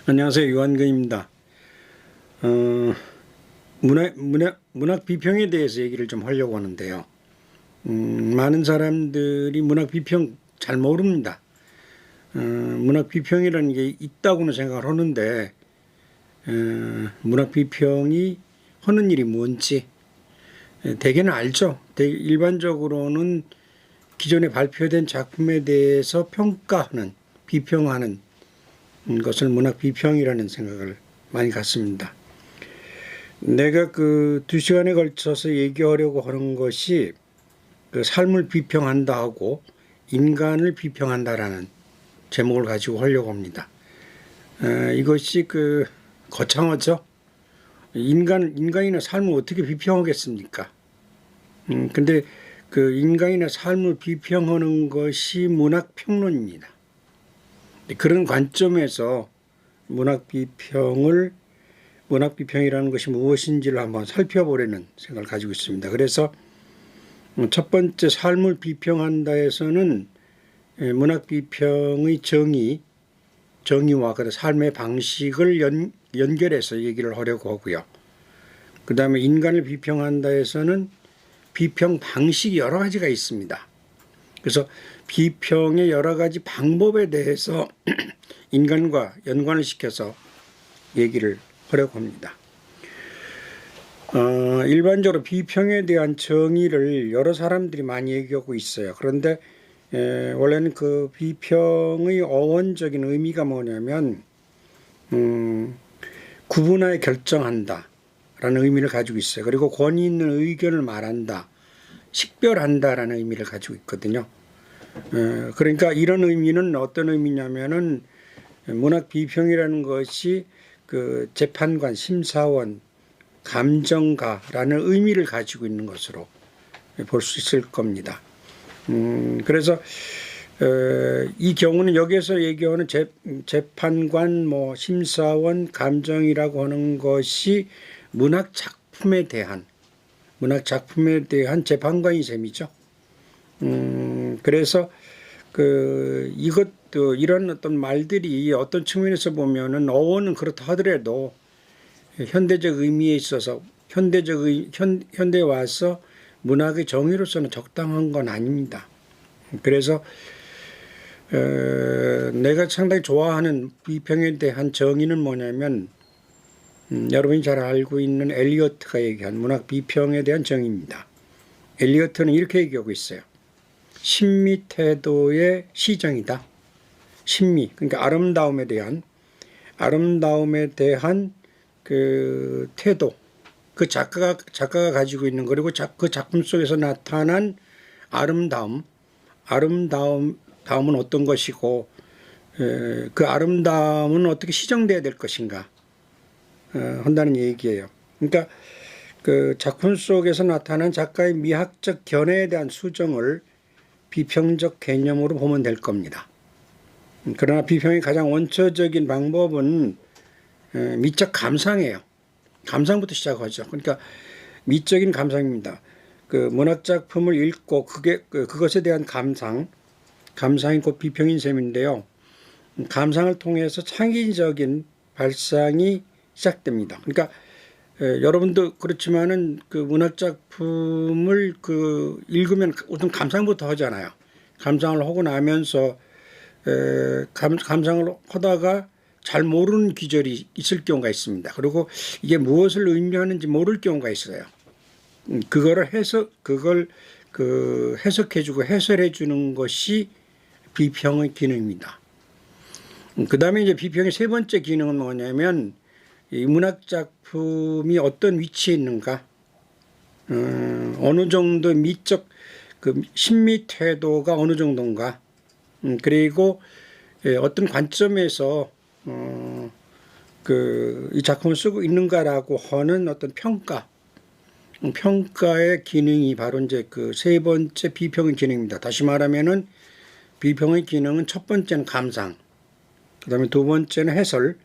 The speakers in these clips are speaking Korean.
안녕하세요. 유한근입니다. 문학 비평에 대해서 얘기를 좀 하려고 하는데요. 많은 사람들이 문학 비평 잘 모릅니다. 문학 비평이라는 게 있다고는 생각을 하는데 문학 비평이 하는 일이 뭔지 대개는 알죠. 일반적으로는 기존에 발표된 작품에 대해서 평가하는, 비평하는 것을 문학 비평이라는 생각을 많이 갖습니다. 내가 그 2시간에 걸쳐서 얘기하려고 하는 것이 그 삶을 비평한다 하고 인간을 비평한다라는 제목을 가지고 하려고 합니다. 이것이 그 거창하죠. 인간인의 삶을 어떻게 비평하겠습니까? 근데 그 인간인의 삶을 비평하는 것이 문학 평론입니다. 그런 관점에서 문학 비평이라는 것이 무엇인지를 한번 살펴보려는 생각을 가지고 있습니다. 그래서 첫 번째 삶을 비평한다에서는 문학 비평의 정의와 그 삶의 방식을 연결해서 얘기를 하려고 하고요. 그 다음에 인간을 비평한다에서는 비평 방식이 여러 가지가 있습니다. 그래서 비평의 여러 가지 방법에 대해서 인간과 연관을 시켜서 얘기를 하려고 합니다. 일반적으로 비평에 대한 정의를 여러 사람들이 많이 얘기하고 있어요. 그런데 원래는 그 비평의 어원적인 의미가 뭐냐면 구분하여 결정한다 라는 의미를 가지고 있어요. 그리고 권위 있는 의견을 말한다, 식별한다라는 의미를 가지고 있거든요. 그러니까 이런 의미는 어떤 의미냐면은 문학 비평이라는 것이 그 재판관, 심사원, 감정가라는 의미를 가지고 있는 것으로 볼 수 있을 겁니다. 그래서 이 경우는 여기에서 얘기하는 재판관, 심사원, 감정이라고 하는 것이 문학 작품에 대한 재판관이 셈이죠. 그래서 이것도 이런 어떤 말들이 어떤 측면에서 보면은 어원은 그렇다 하더라도 현대적 의미에 있어서 현대에 와서 문학의 정의로서는 적당한 건 아닙니다. 그래서 내가 상당히 좋아하는 비평에 대한 정의는 뭐냐면 여러분이 잘 알고 있는 엘리어트가 얘기한 문학 비평에 대한 정의입니다. 엘리어트는 이렇게 얘기하고 있어요. 신미 태도의 시정이다. 신미, 그러니까 아름다움에 대한 그 태도, 그 작가가 가지고 있는 그리고 그 작품 속에서 나타난 아름다움은 어떤 것이고 그 아름다움은 어떻게 시정돼야 될 것인가 한다는 얘기예요. 그러니까 그 작품 속에서 나타난 작가의 미학적 견해에 대한 수정을 비평적 개념으로 보면 될 겁니다. 그러나 비평의 가장 원초적인 방법은 미적 감상이에요. 감상부터 시작하죠. 그러니까 미적인 감상입니다. 그 문학 작품을 읽고 그것에 대한 감상이 곧 비평인 셈인데요. 감상을 통해서 창의적인 발상이 시작됩니다. 그러니까 여러분도 그렇지만은 그 문학 작품을 읽으면 우선 감상부터 하잖아요. 감상을 하고 나면서 감상을 하다가 잘 모르는 기절이 있을 경우가 있습니다. 그리고 이게 무엇을 의미하는지 모를 경우가 있어요. 그걸 해석해주고 해설해주는 것이 비평의 기능입니다. 그 다음에 이제 비평의 세 번째 기능은 뭐냐면 이 문학 작품이 어떤 위치에 있는가, 어느 정도 미적 신미 태도가 어느 정도인가, 그리고 어떤 관점에서 이 작품을 쓰고 있는가라고 하는 어떤 평가의 기능이 바로 이제 그 세 번째 비평의 기능입니다. 다시 말하면은 비평의 기능은 첫 번째는 감상, 그 다음에 두 번째는 해설,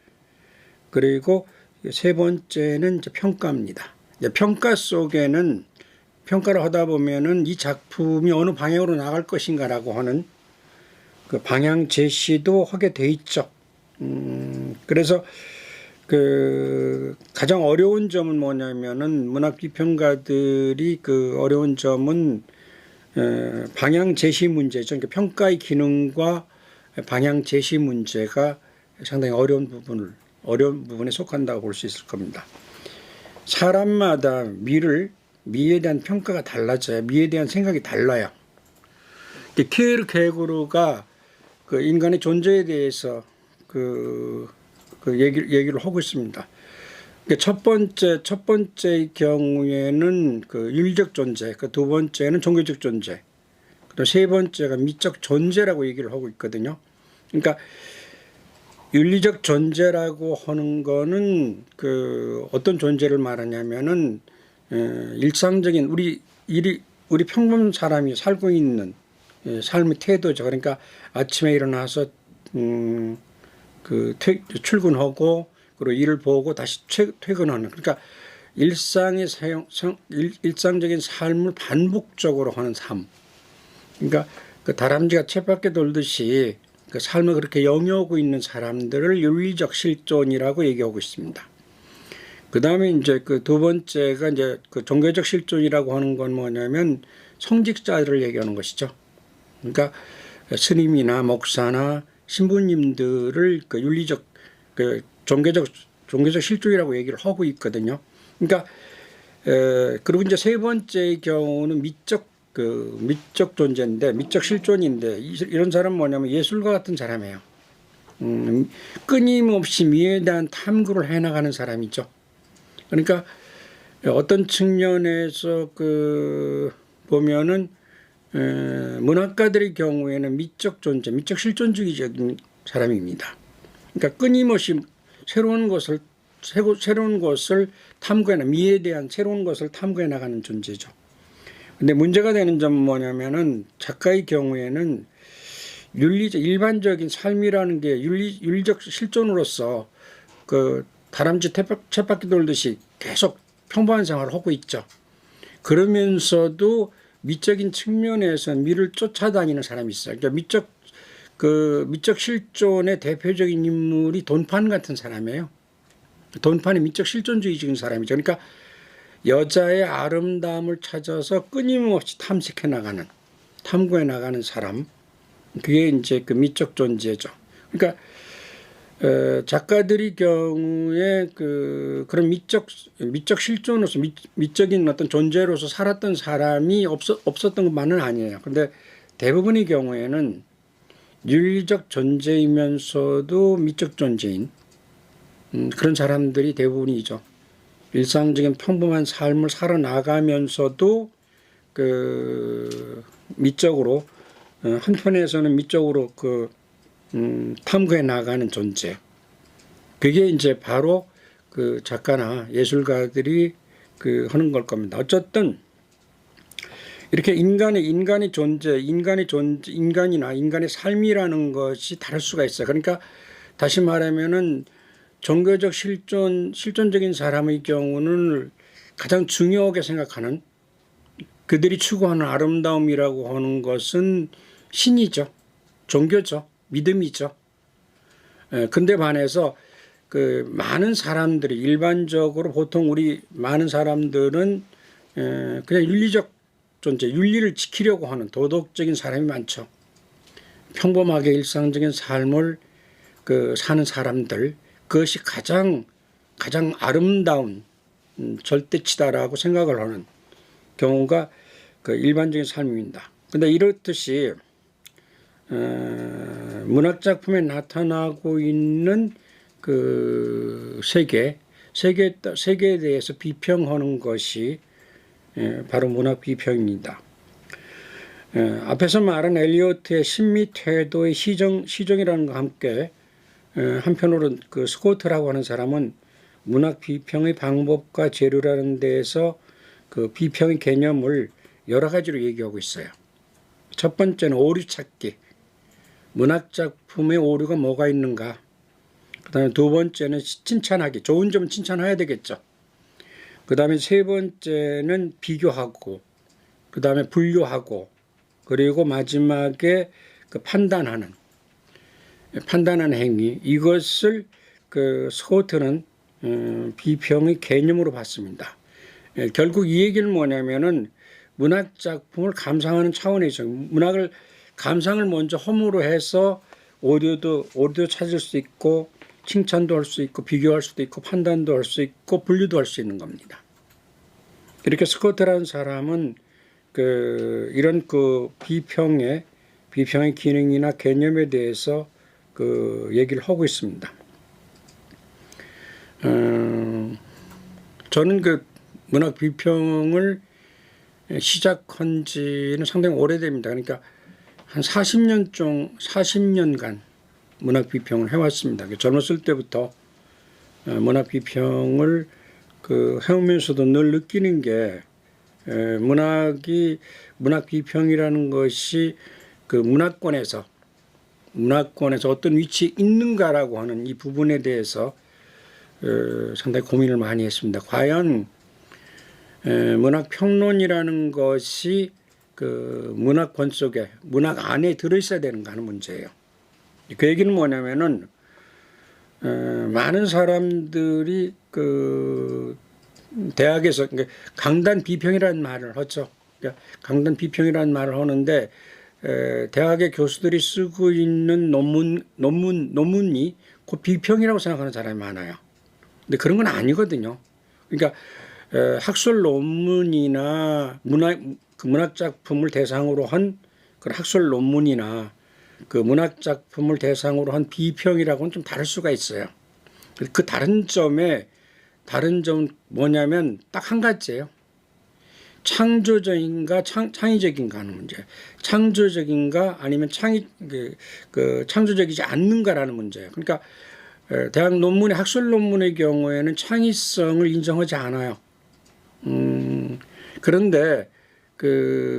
그리고 세 번째는 이제 평가입니다. 평가 속에는 평가를 하다 보면은 이 작품이 어느 방향으로 나갈 것인가라고 하는 그 방향 제시도 하게 돼 있죠. 그래서 그 가장 어려운 점은 뭐냐면은 문학 비평가들이 그 어려운 점은 방향 제시 문제죠. 그러니까 평가의 기능과 방향 제시 문제가 상당히 어려운 부분에 속한다고 볼 수 있을 겁니다. 사람마다 미에 대한 평가가 달라져요. 미에 대한 생각이 달라요. 키에르케고르가 그 인간의 존재에 대해서 얘기를 하고 있습니다. 첫 번째의 경우에는 그 윤리적 존재, 그 두 번째는 종교적 존재, 그리고 세 번째가 미적 존재라고 얘기를 하고 있거든요. 그러니까 윤리적 존재라고 하는 거는 그 어떤 존재를 말하냐면은 일상적인 우리 평범한 사람이 살고 있는 삶의 태도죠. 그러니까 아침에 일어나서 출근하고 그리고 일을 보고 다시 퇴근하는, 그러니까 일상적인 삶을 반복적으로 하는 삶. 그러니까 그 다람쥐가 쳇바퀴 돌듯이 그 삶을 그렇게 영위하고 있는 사람들을 윤리적 실존이라고 얘기하고 있습니다. 그 다음에 이제 그 두 번째가 이제 그 종교적 실존이라고 하는 건 뭐냐면 성직자들을 얘기하는 것이죠. 그러니까 스님이나 목사나 신부님들을 그 윤리적 그 종교적 실존이라고 얘기를 하고 있거든요. 그러니까 그리고 이제 세 번째의 경우는 미적 존재인데, 미적 실존인데, 이런 사람은 뭐냐면 예술가 같은 사람이에요. 끊임없이 미에 대한 탐구를 해나가는 사람이죠. 그러니까 어떤 측면에서 보면은 문학가들의 경우에는 미적 존재, 미적 실존주의적인 사람입니다. 그러니까 끊임없이 새로운 것을 탐구해, 미에 대한 새로운 것을 탐구해 나가는 존재죠. 근데 문제가 되는 점은 뭐냐면은 작가의 경우에는 일반적인 삶이라는 게 윤리적 실존으로서 그 다람쥐 쳇바퀴 돌듯이 계속 평범한 생활을 하고 있죠. 그러면서도 미적인 측면에서 미를 쫓아다니는 사람이 있어요. 그러니까 미적 실존의 대표적인 인물이 돈판 같은 사람이에요. 돈판이 미적 실존주의적인 사람이죠. 그러니까 여자의 아름다움을 찾아서 끊임없이 탐구해 나가는 사람. 그게 이제 그 미적 존재죠. 그러니까 작가들의 경우에 그런 미적 실존으로서 미적인 어떤 존재로서 살았던 사람이 없었던 것만은 아니에요. 근데 대부분의 경우에는 윤리적 존재이면서도 미적 존재인 그런 사람들이 대부분이죠. 일상적인 평범한 삶을 살아나가면서도 미적으로 한편에서는 미적으로 탐구해 나가는 존재. 그게 이제 바로 그 작가나 예술가들이 하는 걸 겁니다. 어쨌든 이렇게 인간의 존재, 인간이나 인간의 삶이라는 것이 다를 수가 있어요. 그러니까 다시 말하면은 종교적 실존적인 사람의 경우는 가장 중요하게 생각하는, 그들이 추구하는 아름다움이라고 하는 것은 신이죠. 종교죠. 믿음이죠. 근데 반해서 많은 사람들이 일반적으로 보통 우리 많은 사람들은 그냥 윤리적 존재, 윤리를 지키려고 하는 도덕적인 사람이 많죠. 평범하게 일상적인 삶을 사는 사람들, 그것이 가장 아름다운 절대치다라고 생각을 하는 경우가 일반적인 삶입니다. 근데 이렇듯이 문학 작품에 나타나고 있는 세계에 대해서 비평하는 것이 바로 문학 비평입니다. 앞에서 말한 엘리어트의 신미 태도의 시정이라는 것과 함께 한편으로는 스코트라고 하는 사람은 문학 비평의 방법과 재료라는 데에서 비평의 개념을 여러 가지로 얘기하고 있어요. 첫 번째는 오류 찾기. 문학 작품의 오류가 뭐가 있는가. 그 다음에 두 번째는 칭찬하기. 좋은 점은 칭찬해야 되겠죠. 그 다음에 세 번째는 비교하고, 그 다음에 분류하고, 그리고 마지막에 판단하는 행위. 이것을 그 스코트는 비평의 개념으로 봤습니다. 결국 이 얘기는 뭐냐면은 문학 작품을 감상하는 차원에서 문학을 감상을 먼저 허물로 해서 오디오 찾을 수 있고 칭찬도 할 수 있고 비교할 수도 있고 판단도 할 수 있고 분류도 할 수 있는 겁니다. 이렇게 스코트라는 사람은 이런 비평의 기능이나 개념에 대해서 얘기를 하고 있습니다. 저는 문학 비평을 시작한 지는 상당히 오래됩니다. 그러니까 한 40년간 문학 비평을 해왔습니다. 젊었을 때부터 문학 비평을 해오면서도 늘 느끼는 게 문학 비평이라는 것이 문화권에서 어떤 위치에 있는가라고 하는 이 부분에 대해서 상당히 고민을 많이 했습니다. 과연 문학 평론이라는 것이 문화권 속에 문학 안에 들어있어야 되는가 하는 문제예요. 그 얘기는 뭐냐면은 많은 사람들이 대학에서 강단 비평이라는 말을 하죠. 강단 비평이라는 말을 하는데 대학의 교수들이 쓰고 있는 논문이 그 비평이라고 생각하는 사람이 많아요. 근데 그런 건 아니거든요. 그러니까 학술 논문이나 문학 작품을 대상으로 한 그런 학술 논문이나 문학 작품을 대상으로 한 비평이라고는 좀 다를 수가 있어요. 그 다른 점은 뭐냐면 딱 한 가지예요. 창조적인가 창의적인가 하는 문제. 창조적인가 아니면 창조적이지 않는가라는 문제예요. 그러니까 대학 논문의 학술 논문의 경우에는 창의성을 인정하지 않아요. 그런데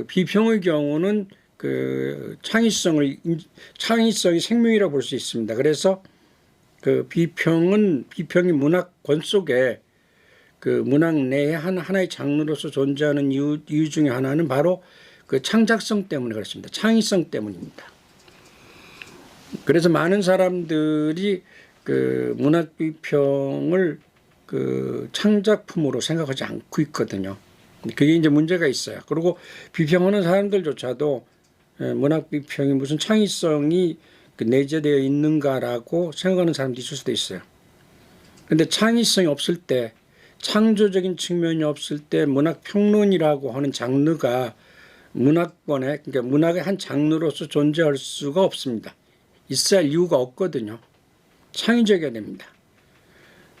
비평의 경우는 창의성이 생명이라고 볼 수 있습니다. 그래서 비평이 문학권 속에 문학 내에 하나의 장르로서 존재하는 이유 중에 하나는 바로 창작성 때문에 그렇습니다. 창의성 때문입니다. 그래서 많은 사람들이 문학 비평을 창작품으로 생각하지 않고 있거든요. 그게 이제 문제가 있어요. 그리고 비평하는 사람들조차도 문학 비평이 무슨 창의성이 내재되어 있는가라고 생각하는 사람도 있을 수도 있어요. 그런데 창의성이 없을 때, 창조적인 측면이 없을 때 문학 평론이라고 하는 장르가 문학권에, 그러니까 문학의 한 장르로서 존재할 수가 없습니다. 있어야 할 이유가 없거든요. 창의적이어야 됩니다.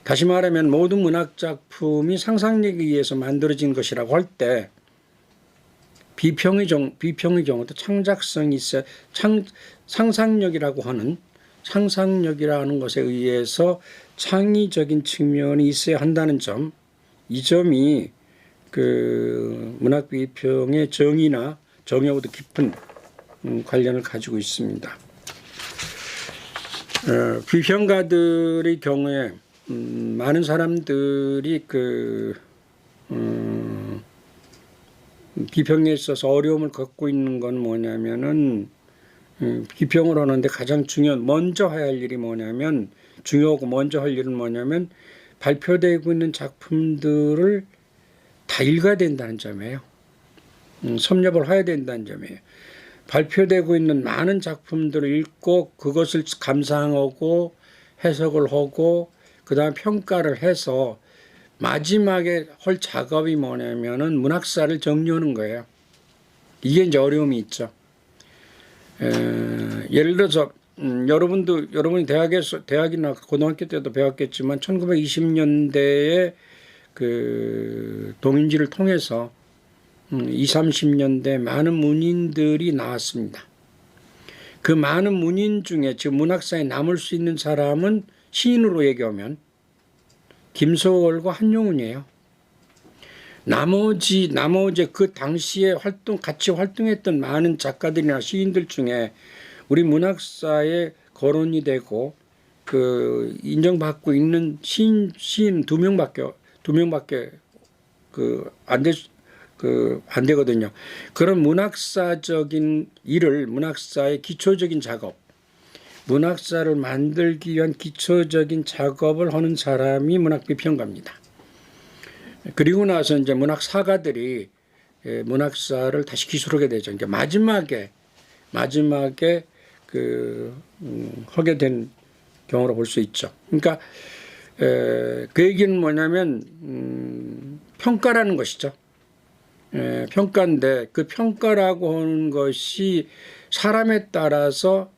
다시 말하면 모든 문학 작품이 상상력에 의해서 만들어진 것이라고 할 때 비평의 경우도 창작성이 있어야 상상력이라는 것에 의해서 창의적인 측면이 있어야 한다는 점, 이 점이 문학 비평의 정의하고도 깊은 관련을 가지고 있습니다. 비평가들의 경우에 많은 사람들이 비평에 있어서 어려움을 겪고 있는 건 뭐냐면은 비평을 하는데 가장 먼저 해야 할 일이 뭐냐면 중요하고 먼저 할 일은 뭐냐면 발표되고 있는 작품들을 다 읽어야 된다는 점이에요. 섭렵을 해야 된다는 점이에요. 발표되고 있는 많은 작품들을 읽고 그것을 감상하고 해석을 하고 그 다음에 평가를 해서 마지막에 할 작업이 뭐냐면은 문학사를 정리하는 거예요. 이게 이제 어려움이 있죠. 예를 들어서 여러분이 대학이나 고등학교 때도 배웠겠지만 1920년대에 동인지를 통해서 20, 30년대 많은 문인들이 나왔습니다. 그 많은 문인 중에 지금 문학사에 남을 수 있는 사람은 시인으로 얘기하면 김소월과 한용운이에요. 나머지 그 당시에 같이 활동했던 많은 작가들이나 시인들 중에 우리 문학사에 거론이 되고 인정받고 있는 시인 두 명밖에 안 되거든요. 그런 문학사적인 일을 문학사의 기초적인 작업, 문학사를 만들기 위한 기초적인 작업을 하는 사람이 문학비평가입니다. 그리고 나서 이제 문학사가들이 문학사를 다시 기술하게 되죠. 그러니까 마지막에 하게 된 경우로 볼 수 있죠. 그러니까 그 얘기는 뭐냐면 평가라는 것이죠. 평가인데 그 평가라고 하는 것이 사람에 따라서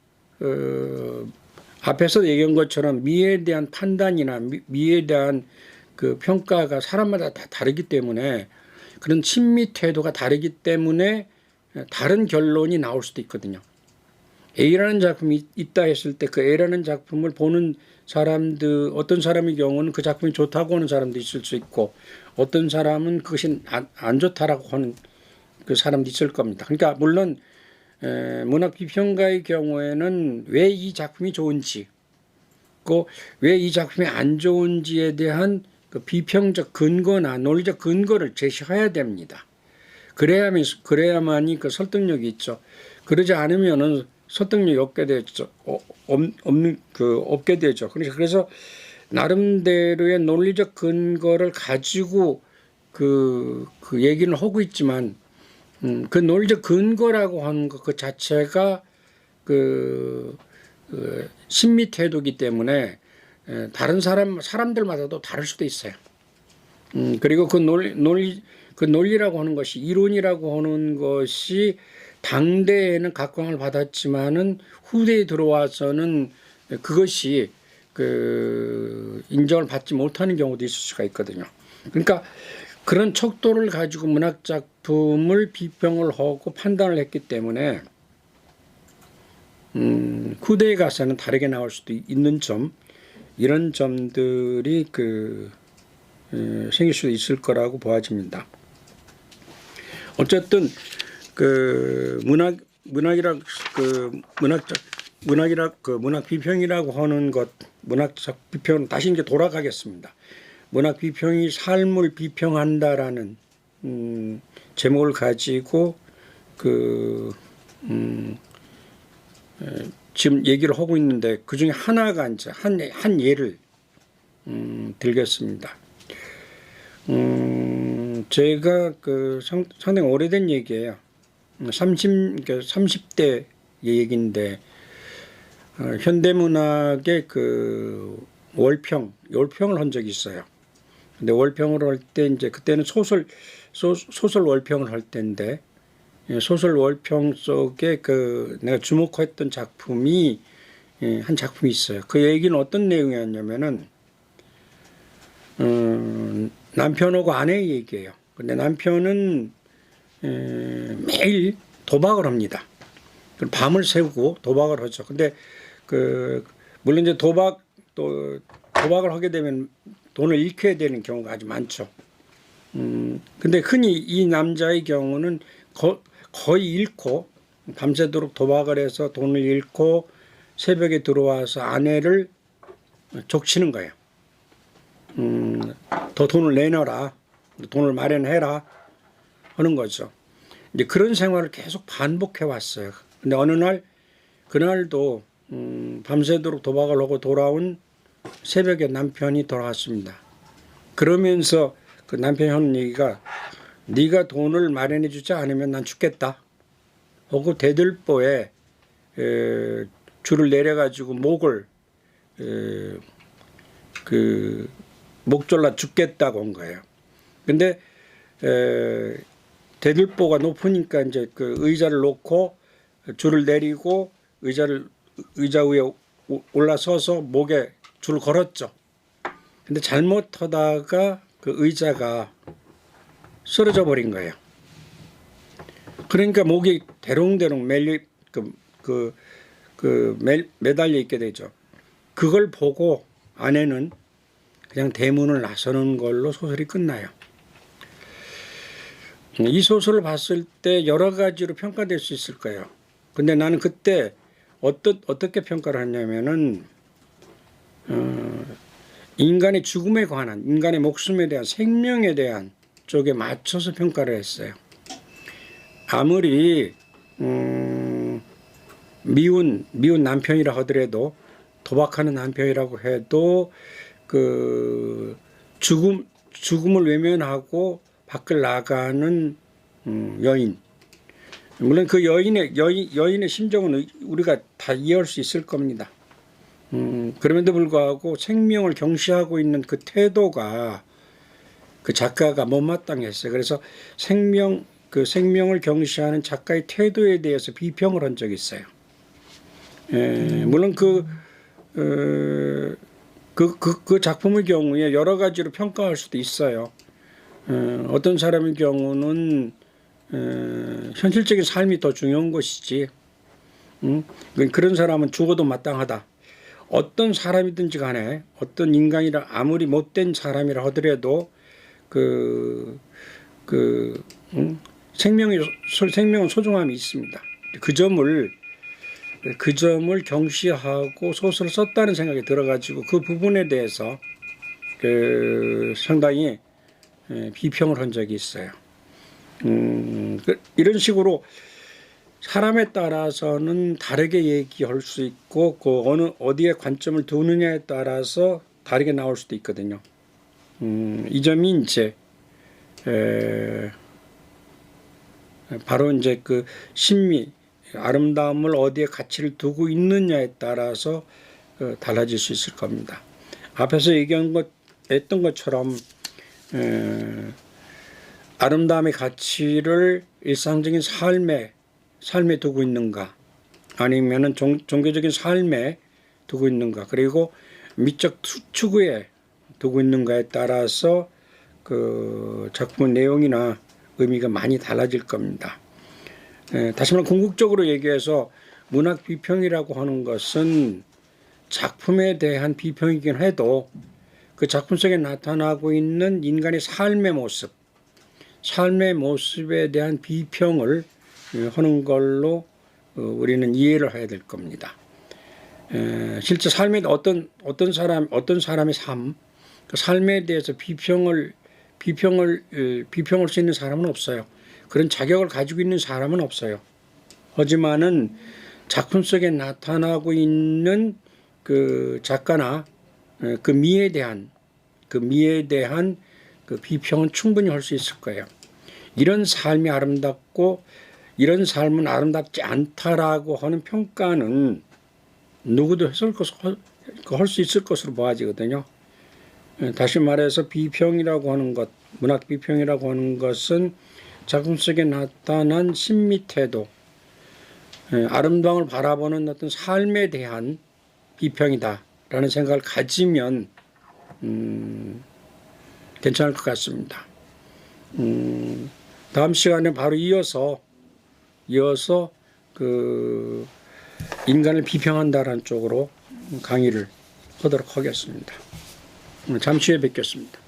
앞에서 얘기한 것처럼 미에 대한 판단이나 미에 대한 그 평가가 사람마다 다 다르기 때문에 그런 친미 태도가 다르기 때문에 다른 결론이 나올 수도 있거든요. A라는 작품이 있다 했을 때 그 A라는 작품을 보는 사람들, 어떤 사람의 경우는 그 작품이 좋다고 하는 사람도 있을 수 있고 어떤 사람은 그것이 안 좋다라고 하는 그 사람도 있을 겁니다. 그러니까 물론 문학 비평가의 경우에는 왜 이 작품이 좋은지, 왜 이 작품이 안 좋은지에 대한 그 비평적 근거나 논리적 근거를 제시해야 됩니다. 그래야만이 그 설득력이 있죠. 그러지 않으면은 설득력이 없게 되죠. 없게 되죠. 그래서 나름대로의 논리적 근거를 가지고 그 얘기는 하고 있지만 그 논리적 근거라고 하는 것 그 자체가 신미 태도이기 때문에 다른 사람들마다도 다를 수도 있어요. 그리고 그 논리라고 하는 것이, 이론이라고 하는 것이 당대에는 각광을 받았지만은 후대에 들어와서는 그것이 인정을 받지 못하는 경우도 있을 수가 있거든요. 그러니까 그런 척도를 가지고 문학 작품을 비평을 하고 판단을 했기 때문에 후대에 가서는 다르게 나올 수도 있는 점, 이런 점들이 생길 수도 있을 거라고 보아집니다. 어쨌든 문학 비평이라고 하는 것, 문학적 비평 다시 이제 돌아가겠습니다. 문학 비평이 삶을 비평한다라는 제목을 가지고 지금 얘기를 하고 있는데 그 중에 하나가 이제 한 예를 들겠습니다. 제가 상당히 오래된 얘기예요. 30대 얘기인데 현대문학의 월평을 한 적이 있어요. 근데 월평을 할 때 이제 그때는 소설 월평을 할 때인데 소설 월평 속에 내가 주목했던 작품이 한 작품이 있어요. 그 얘기는 어떤 내용이었냐면은 남편하고 아내의 얘기예요. 근데 남편은 매일 도박을 합니다. 밤을 새우고 도박을 하죠. 근데 물론 이제 도박을 하게 되면 돈을 잃게 되는 경우가 아주 많죠. 근데 흔히 이 남자의 경우는 거의 잃고 밤새도록 도박을 해서 돈을 잃고 새벽에 들어와서 아내를 족치는 거예요. 더 돈을 내놔라, 돈을 마련해라 하는 거죠. 이제 그런 생활을 계속 반복해 왔어요. 근데 어느 날 그날도 밤새도록 도박을 하고 돌아온 새벽에 남편이 돌아왔습니다. 그러면서 그 남편이 하는 얘기가, 네가 돈을 마련해 주지 않으면 난 죽겠다 하고 대들보에 줄을 내려가지고 목을 목 졸라 죽겠다고 한 거예요. 근데 대들보가 높으니까 이제 그 의자를 놓고 줄을 내리고 의자 위에 올라서서 목에 줄을 걸었죠. 근데 잘못하다가 그 의자가 쓰러져 버린 거예요. 그러니까 목이 대롱대롱 매달려 있게 되죠. 그걸 보고 아내는 그냥 대문을 나서는 걸로 소설이 끝나요. 이 소설을 봤을 때 여러 가지로 평가될 수 있을 거예요. 근데 나는 그때 어떻게 평가를 했냐면은 인간의 죽음에 관한, 인간의 목숨에 대한, 생명에 대한 쪽에 맞춰서 평가를 했어요. 아무리 미운 남편이라 하더라도, 도박하는 남편이라고 해도 그 죽음을 외면하고 밖을 나가는 여인. 물론 그 여인의 심정은 우리가 다 이해할 수 있을 겁니다. 그럼에도 불구하고 생명을 경시하고 있는 그 태도가 그 작가가 못마땅했어요. 그래서 생명을 경시하는 작가의 태도에 대해서 비평을 한 적이 있어요. 물론 그 작품의 경우에 여러 가지로 평가할 수도 있어요. 어떤 사람의 경우는 현실적인 삶이 더 중요한 것이지, 그런 사람은 죽어도 마땅하다. 어떤 사람이든지 간에, 어떤 인간이라 아무리 못된 사람이라 하더라도 생명은 소중함이 있습니다. 그 점을 경시하고 소설을 썼다는 생각이 들어가지고 그 부분에 대해서 상당히 비평을 한 적이 있어요. 이런 식으로 사람에 따라서는 다르게 얘기할 수 있고, 어디에 관점을 두느냐에 따라서 다르게 나올 수도 있거든요. 이 점이 이제 바로 이제 그 신미, 아름다움을 어디에 가치를 두고 있느냐에 따라서 달라질 수 있을 겁니다. 앞에서 얘기했던 것처럼 아름다움의 가치를 일상적인 삶에 두고 있는가, 아니면은 종교적인 삶에 두고 있는가, 그리고 미적 추구에 두고 있는가에 따라서 그 작품의 내용이나 의미가 많이 달라질 겁니다. 다시 말해 궁극적으로 얘기해서 문학 비평이라고 하는 것은 작품에 대한 비평이긴 해도 그 작품 속에 나타나고 있는 인간의 삶의 모습에 대한 비평을 하는 걸로 우리는 이해를 해야 될 겁니다. 실제 삶에 어떤 사람의 그 삶에 대해서 비평할 수 있는 사람은 없어요. 그런 자격을 가지고 있는 사람은 없어요. 하지만은 작품 속에 나타나고 있는 그 작가나 그 미에 대한 그 비평은 충분히 할 수 있을 거예요. 이런 삶이 아름답고 이런 삶은 아름답지 않다라고 하는 평가는 누구도 할 수 있을 것으로 보아지거든요. 다시 말해서 비평이라고 하는 것, 문학 비평이라고 하는 것은 작품 속에 나타난 신미 태도, 아름다움을 바라보는 어떤 삶에 대한 비평이다라는 생각을 가지면 괜찮을 것 같습니다. 다음 시간에 바로 이어서 그 인간을 비평한다라는 쪽으로 강의를 하도록 하겠습니다. 잠시 후에 뵙겠습니다.